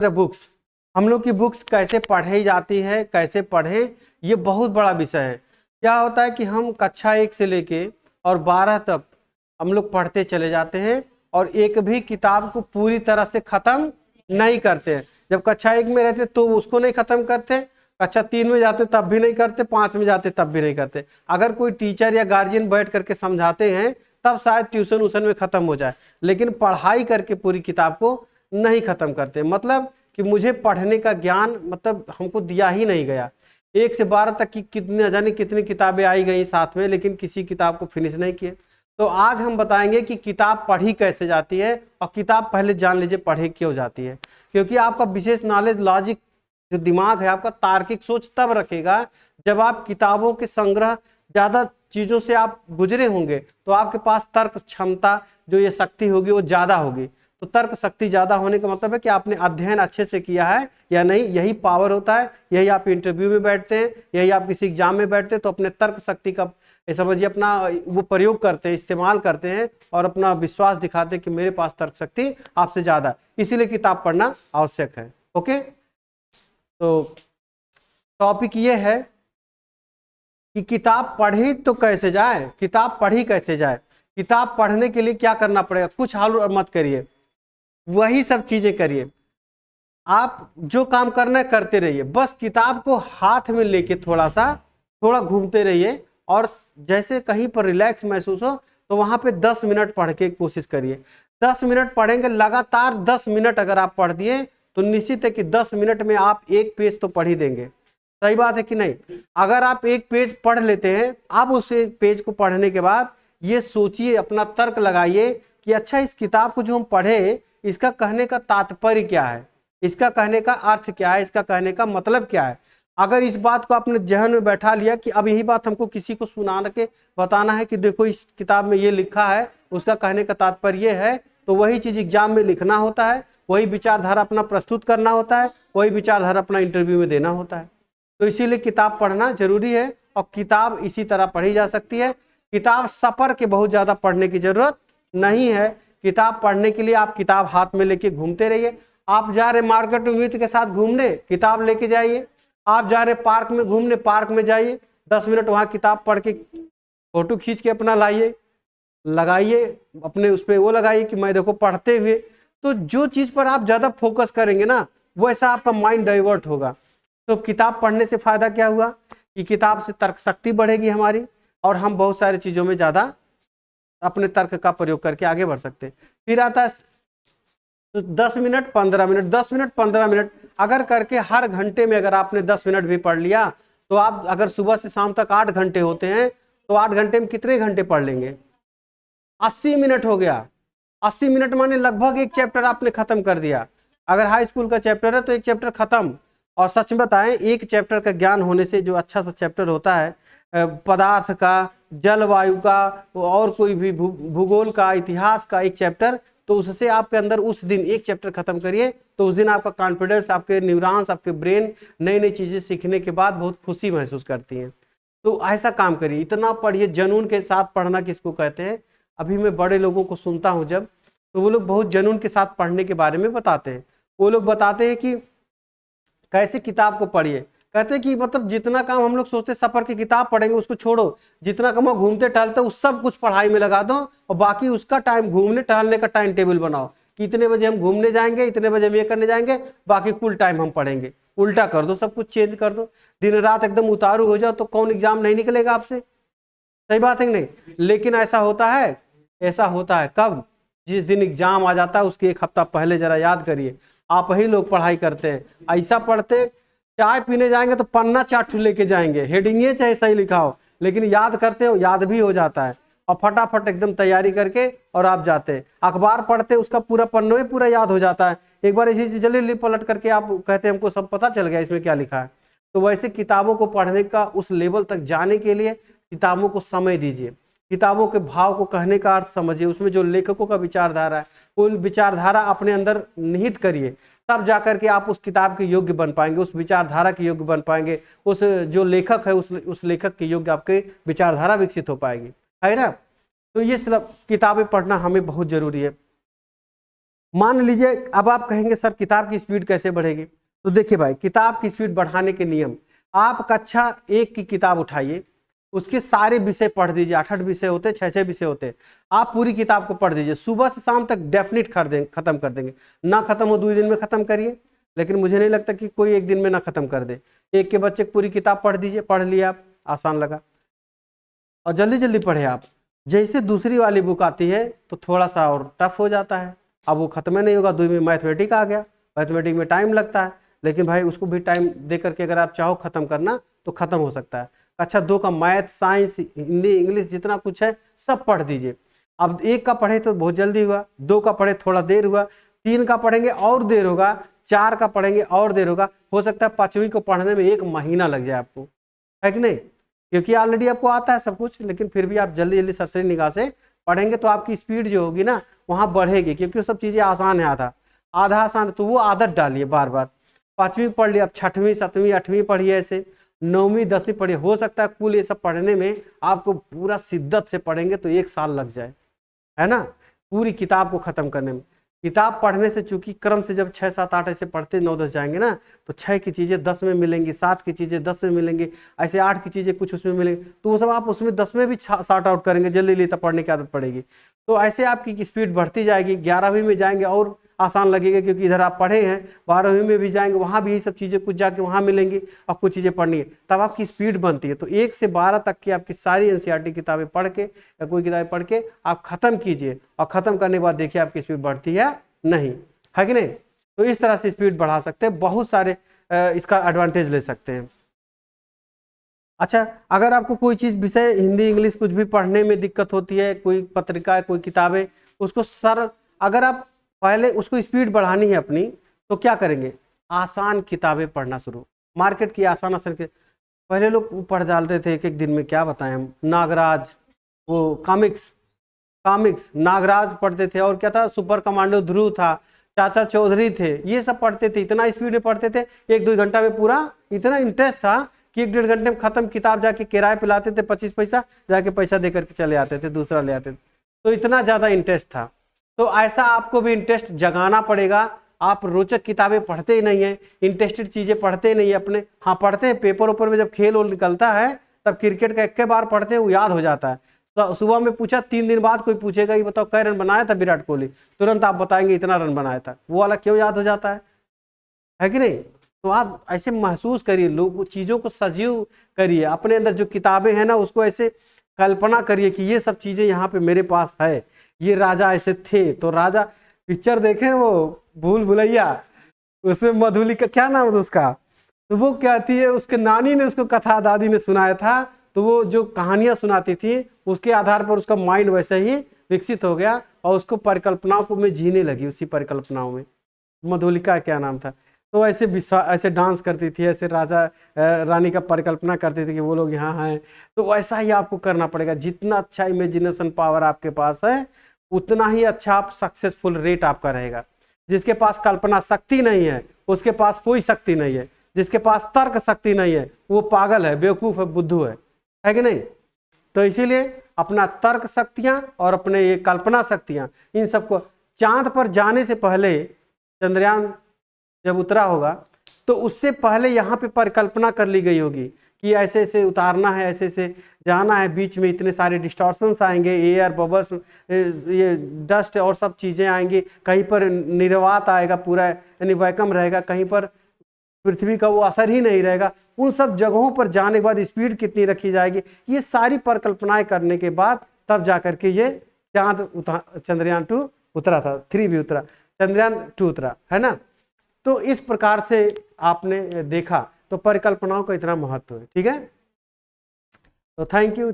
Books, हम लोग की बुक्स कैसे पढ़ी जाती है, कैसे पढ़ें, ये बहुत बड़ा विषय है। क्या होता है कि हम कक्षा 1 से लेके और 12 तक हम लोग पढ़ते चले जाते हैं और एक भी किताब को पूरी तरह से ख़त्म नहीं करते हैं। जब कक्षा 1 में रहते तो उसको नहीं ख़त्म करते, कक्षा 3 में जाते तब भी नहीं करते, 5 में जाते तब भी नहीं करते। अगर कोई टीचर या गार्जियन बैठ करके समझाते हैं तब शायद ट्यूशन वूशन में ख़त्म हो जाए, लेकिन पढ़ाई करके पूरी किताब को नहीं ख़त्म करते। मतलब कि मुझे पढ़ने का ज्ञान मतलब हमको दिया ही नहीं गया। 1 से 12 तक की कितनी जाने कितनी किताबें आई गई साथ में, लेकिन किसी किताब को फिनिश नहीं किए। तो आज हम बताएंगे कि किताब पढ़ी कैसे जाती है और किताब पहले जान लीजिए पढ़ी क्यों जाती है। क्योंकि आपका विशेष नॉलेज, लॉजिक, जो दिमाग है आपका, तार्किक सोच तब रखेगा जब आप किताबों के संग्रह, ज़्यादा चीज़ों से आप गुजरे होंगे तो आपके पास तर्क क्षमता, जो ये शक्ति होगी वो ज़्यादा होगी। तो तर्क शक्ति ज़्यादा होने का मतलब है कि आपने अध्ययन अच्छे से किया है या नहीं, यही पावर होता है। यही आप इंटरव्यू में बैठते हैं, यही आप किसी एग्जाम में बैठते हैं तो अपने तर्क शक्ति का समझिए अपना वो प्रयोग करते हैं, इस्तेमाल करते हैं और अपना विश्वास दिखाते हैं कि मेरे पास तर्क शक्ति आपसे ज़्यादा, इसीलिए किताब पढ़ना आवश्यक है। ओके, तो टॉपिक ये है कि किताब पढ़ी तो कैसे जाए, किताब पढ़ी कैसे जाए। किताब पढ़ने के लिए क्या करना पड़ेगा, कुछ हाल मत करिए, वही सब चीजें करिए। आप जो काम करना है करते रहिए, बस किताब को हाथ में लेके थोड़ा घूमते रहिए और जैसे कहीं पर रिलैक्स महसूस हो तो वहां पे 10 मिनट पढ़ के कोशिश करिए। 10 मिनट पढ़ेंगे, लगातार 10 मिनट अगर आप पढ़ दिए तो निश्चित है कि 10 मिनट में आप एक पेज तो पढ़ ही देंगे। सही बात है कि नहीं? अगर आप एक पेज पढ़ लेते हैं, आप उस एक पेज को पढ़ने के बाद ये सोचिए, अपना तर्क लगाइए कि अच्छा इस किताब को जो हम पढ़े इसका कहने का तात्पर्य क्या है, इसका कहने का अर्थ क्या है, इसका कहने का मतलब क्या है। अगर इस बात को आपने जहन में बैठा लिया कि अब यही बात हमको किसी को सुना के बताना है कि देखो इस किताब में ये लिखा है, उसका कहने का तात्पर्य ये है, तो वही चीज़ एग्जाम में लिखना होता है, वही विचारधारा अपना प्रस्तुत करना होता है, वही विचारधारा अपना इंटरव्यू में देना होता है। तो इसीलिए किताब पढ़ना जरूरी है और किताब इसी तरह पढ़ी जा सकती है। किताब सफ़र के बहुत ज़्यादा पढ़ने की ज़रूरत नहीं है। किताब पढ़ने के लिए आप किताब हाथ में लेके घूमते रहिए। आप जा रहे मार्केट में मित्र के साथ घूमने, किताब लेके जाइए। आप जा रहे पार्क में घूमने, पार्क में जाइए, 10 मिनट वहाँ किताब पढ़ के फोटो खींच के अपना लाइए, लगाइए अपने उस पर वो लगाइए कि मैं देखो पढ़ते हुए। तो जो चीज़ पर आप ज़्यादा फोकस करेंगे ना वैसा आपका माइंड डाइवर्ट होगा। तो किताब पढ़ने से फ़ायदा क्या हुआ कि किताब से तर्क शक्ति बढ़ेगी हमारी और हम बहुत सारी चीज़ों में ज़्यादा अपने तर्क का प्रयोग करके आगे बढ़ सकते हैं। फिर आता है तो 10 मिनट 15 मिनट, 10 मिनट 15 मिनट अगर करके हर घंटे में अगर आपने 10 मिनट भी पढ़ लिया तो आप अगर सुबह से शाम तक 8 घंटे होते हैं तो 8 घंटे में कितने घंटे पढ़ लेंगे? 80 मिनट हो गया। 80 मिनट माने लगभग एक चैप्टर आपने खत्म कर दिया। अगर हाई स्कूल का चैप्टर है तो एक चैप्टर खत्म। और सच बताएं, एक चैप्टर का ज्ञान होने से जो अच्छा सा चैप्टर होता है पदार्थ का, जलवायु का और कोई भी भूगोल का, इतिहास का एक चैप्टर, तो उससे आपके अंदर उस दिन एक चैप्टर खत्म करिए तो उस दिन आपका कॉन्फिडेंस, आपके न्यूरॉन्स, आपके ब्रेन नई नई चीज़ें सीखने के बाद बहुत खुशी महसूस करती हैं। तो ऐसा काम करिए, इतना पढ़िए। जुनून के साथ पढ़ना किसको कहते हैं? अभी मैं बड़े लोगों को सुनता हूँ जब, तो वो लोग बहुत जुनून के साथ पढ़ने के बारे में बताते हैं। वो लोग बताते हैं कि कैसे किताब को पढ़िए। कहते हैं कि मतलब जितना काम हम लोग सोचते सफ़र की किताब पढ़ेंगे उसको छोड़ो, जितना काम घूमते टहलते उस सब कुछ पढ़ाई में लगा दो और बाकी उसका टाइम, घूमने टहलने का टाइम टेबल बनाओ कि इतने बजे हम घूमने जाएंगे, इतने बजे हम ये करने जाएंगे, बाकी कुल टाइम हम पढ़ेंगे। उल्टा कर दो, सब कुछ चेंज कर दो। दिन रात एकदम उतारू हो जाओ तो कौन एग्जाम नहीं निकलेगा आपसे? सही बात है कि नहीं? लेकिन ऐसा होता है, ऐसा होता है कब? जिस दिन एग्जाम आ जाता है उसके एक हफ्ता पहले जरा याद करिए। आप ही लोग पढ़ाई करते हैं, ऐसा पढ़ते चाय पीने जाएंगे तो पन्ना चाट लेके जाएंगे, हेडिंगे चाहे सही लिखा हो, लेकिन याद करते हो, याद भी हो जाता है और फटाफट एकदम तैयारी करके और आप जाते हैं। अखबार पढ़ते उसका पूरा पन्नों में पूरा याद हो जाता है, एक बार इसी चीज जल्दी पलट करके आप कहते हैं हमको सब पता चल गया इसमें क्या लिखा है। तो वैसे किताबों को पढ़ने का उस लेवल तक जाने के लिए किताबों को समय दीजिए, किताबों के भाव को कहने का अर्थ समझिए, उसमें जो लेखकों का विचारधारा है वो विचारधारा अपने अंदर निहित करिए, तब जाकर के आप उस किताब के योग्य बन पाएंगे, उस विचारधारा के योग्य बन पाएंगे, उस जो लेखक है उस लेखक के योग्य आपके विचारधारा विकसित हो पाएगी, है ना? तो ये सब किताबें पढ़ना हमें बहुत जरूरी है। मान लीजिए अब आप कहेंगे सर किताब की स्पीड कैसे बढ़ेगी, तो देखिए भाई किताब की स्पीड बढ़ाने के नियम, आप कक्षा 1 की किताब उठाइए, उसके सारे विषय पढ़ दीजिए, 8-8 विषय होते, 6-6 विषय होते, आप पूरी किताब को पढ़ दीजिए, सुबह से शाम तक डेफिनेट खत्म कर देंगे। ना खत्म हो 2 दिन में खत्म करिए, लेकिन मुझे नहीं लगता कि कोई एक दिन में ना खत्म कर दे। एक के बच्चे पूरी किताब पढ़ दीजिए, पढ़ लिया आप, आसान लगा, और जल्दी जल्दी पढ़े आप। जैसे दूसरी वाली बुक आती है तो थोड़ा सा और टफ हो जाता है, अब वो खत्म नहीं होगा। 2 में मैथमेटिक आ गया, मैथमेटिक में टाइम लगता है, लेकिन भाई उसको भी टाइम दे करके अगर आप चाहो खत्म करना तो खत्म हो सकता है। कक्षा 2 का मैथ, साइंस, हिंदी, इंग्लिश जितना कुछ है सब पढ़ दीजिए। अब 1 का पढ़े तो बहुत जल्दी हुआ, 2 का पढ़े थोड़ा देर हुआ, 3 का पढ़ेंगे और देर होगा, 4 का पढ़ेंगे और देर होगा, हो सकता है 5वीं को पढ़ने में 1 महीना लग जाए आपको, है कि नहीं, क्योंकि ऑलरेडी आपको आता है सब कुछ। लेकिन फिर भी आप जल्दी जल्दी सरसरी निगाह से पढ़ेंगे तो आपकी स्पीड जो होगी ना वहाँ बढ़ेगी, क्योंकि वो सब चीज़ें आसान है, आधा आसान, तो वो आदत डालिए बार बार। 5वीं पढ़ लिया, अब 6वीं 7वीं 8वीं पढ़िए, ऐसे 9वीं 10वीं पढ़िए। हो सकता है कुल ये सब पढ़ने में आपको पूरा शिद्दत से पढ़ेंगे तो 1 साल लग जाए, है ना, पूरी किताब को ख़त्म करने में। किताब पढ़ने से चूंकि क्रम से जब 6 7 8 ऐसे पढ़ते 9 10 जाएंगे ना, तो 6 की चीज़ें 10 में मिलेंगी, 7 की चीज़ें 10 में मिलेंगी, ऐसे 8 की चीज़ें कुछ उसमें मिलेंगी, तो वो सब आप उसमें 10 में भी शॉर्ट आउट करेंगे, जल्दी जल्दी तब पढ़ने की आदत पड़ेगी। तो ऐसे आपकी स्पीड बढ़ती जाएगी। 11वीं में जाएंगे और आसान लगेगा, क्योंकि इधर आप पढ़े हैं। 12वीं में भी जाएंगे, वहाँ भी यही सब चीज़ें कुछ जाके वहाँ मिलेंगी और कुछ चीज़ें पढ़नी है, तब आपकी स्पीड बनती है। तो 1 से 12 तक की आपकी सारी एनसीईआरटी किताबें पढ़ के या कोई किताबें पढ़ के आप ख़त्म कीजिए, और ख़त्म करने के बाद देखिए आपकी स्पीड बढ़ती है नहीं, है कि नहीं। तो इस तरह से स्पीड बढ़ा सकते हैं, बहुत सारे इसका एडवांटेज ले सकते हैं। अच्छा, अगर आपको कोई चीज़ विषय हिंदी इंग्लिश कुछ भी पढ़ने में दिक्कत होती है, कोई पत्रिका कोई किताबें, उसको अगर आप पहले उसको स्पीड बढ़ानी है अपनी, तो क्या करेंगे, आसान किताबें पढ़ना शुरू, मार्केट की आसान के पहले लोग पढ़ डालते थे एक एक दिन में, क्या बताएं हम, नागराज, वो कॉमिक्स नागराज पढ़ते थे, और क्या था, सुपर कमांडो ध्रुव था, चाचा चौधरी थे, ये सब पढ़ते थे, इतना स्पीड में पढ़ते थे, 1-2 घंटा में पूरा, इतना इंटरेस्ट था कि 1-1.5 घंटे में खत्म किताब, जाके किराए पे लाते थे 25 पैसा, जाके पैसा दे करके चले आते थे, दूसरा ले आते थे, तो इतना ज़्यादा इंटरेस्ट था। तो ऐसा आपको भी इंटरेस्ट जगाना पड़ेगा। आप रोचक किताबें पढ़ते ही नहीं है, इंटरेस्टेड चीज़ें पढ़ते ही नहीं है अपने, हाँ पढ़ते हैं पेपर ऊपर में, जब खेल और निकलता है तब क्रिकेट का 1 बार पढ़ते हैं, वो याद हो जाता है। तो सुबह में पूछा, 3 दिन बाद कोई पूछेगा कि बताओ कै रन बनाया था विराट कोहली, तुरंत आप बताएंगे इतना रन बनाया था, वो वाला क्यों याद हो जाता है कि नहीं। तो आप ऐसे महसूस करिए, लोग चीज़ों को सजीव करिए, अपने अंदर जो किताबें हैं ना उसको ऐसे कल्पना करिए कि ये सब चीज़ें यहाँ पे मेरे पास है, ये राजा ऐसे थे। तो राजा पिक्चर देखें वो भूल भुलैया, उसमें मधुली का क्या नाम था उसका, तो वो कहती है उसके नानी ने उसको कथा दादी ने सुनाया था, तो वो जो कहानियाँ सुनाती थी उसके आधार पर उसका माइंड वैसे ही विकसित हो गया, और उसको परिकल्पनाओं को में जीने लगी, उसी परिकल्पनाओं में। मधुलिका क्या नाम था। तो ऐसे डांस करती थी, ऐसे राजा रानी का परिकल्पना करती थी कि वो लोग यहाँ हैं। तो वैसा ही आपको करना पड़ेगा, जितना अच्छा इमेजिनेशन पावर आपके पास है उतना ही अच्छा आप सक्सेसफुल रेट आपका रहेगा। जिसके पास कल्पना शक्ति नहीं है उसके पास कोई शक्ति नहीं है, जिसके पास तर्क शक्ति नहीं है वो पागल है, बेवकूफ़ है, बुद्धू है कि नहीं। तो इसीलिए अपना तर्क शक्तियाँ और अपने ये कल्पना शक्तियाँ, इन सबको, चांद पर जाने से पहले चंद्रयान जब उतरा होगा तो उससे पहले यहाँ पे परिकल्पना कर ली गई होगी कि ऐसे ऐसे उतारना है, ऐसे ऐसे जाना है, बीच में इतने सारे डिस्टॉर्शंस आएंगे, एयर बबल्स, ये डस्ट और सब चीज़ें आएंगी, कहीं पर निर्वात आएगा पूरा, यानी वैक्यूम रहेगा, कहीं पर पृथ्वी का वो असर ही नहीं रहेगा। उन सब जगहों पर जाने के बाद स्पीड कितनी रखी जाएगी, ये सारी परिकल्पनाएं करने के बाद तब जा करके ये चंद्रयान 2 उतरा था, 3 भी उतरा, चंद्रयान 2 उतरा, है ना। तो इस प्रकार से आपने देखा, तो परिकल्पनाओं का इतना महत्व है, ठीक है। तो थैंक यू।